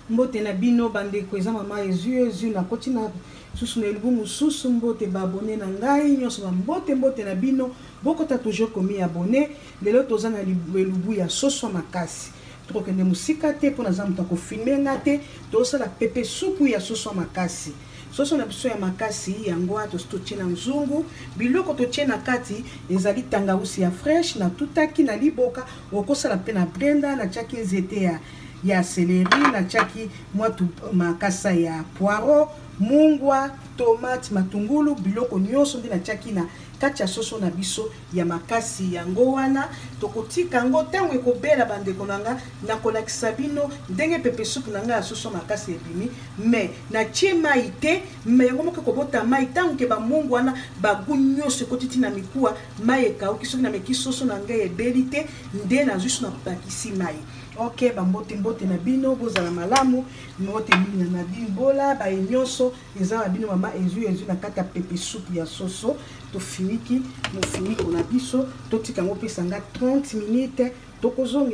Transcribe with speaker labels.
Speaker 1: Mbote na bino bandeko eza mama Ezu na koti na susu na elubu mususu mbote ba abonné na ngai nyonso ba mbote na bino bokota toujours komi abonné lelo toza na elubu ya soso makasi tokende musika te pona za muta ko filmer nga te tosala pepe supu ya soso makasi soso na biso ya makasi yango ato stoche na nzungu biloko toche na kati ezali tangausi ya fresh na tutaki na liboka okosala pe na blender na chaki nzete ya céleri na chaki mwatu makasa ya poireau mungwa tomate matungulu biloko nyonso ndi na chaki na kati ya soso na biso ya makasi yango wana tokotika ngo tango ekobela bandeko nanga na kolakisa bino ndenge pepe soupe nanga ya soso makasi ebimi mais na tie mai te mais yango moko kobota mai tango ke ba mungu wana bagu nyonso ekotiti na mikuwa mai ekauki soki na meki soso nanga ebeli te nde na juste na bakisi mai. Ok, mbote na bino bozala malamu mbote bino na bimbola ba nyonso eza na bino mama Ezu na kata pepe soupe ya soso to finiki mo finiko na biso to tika ngo pesa nga 30 minutes to kozonga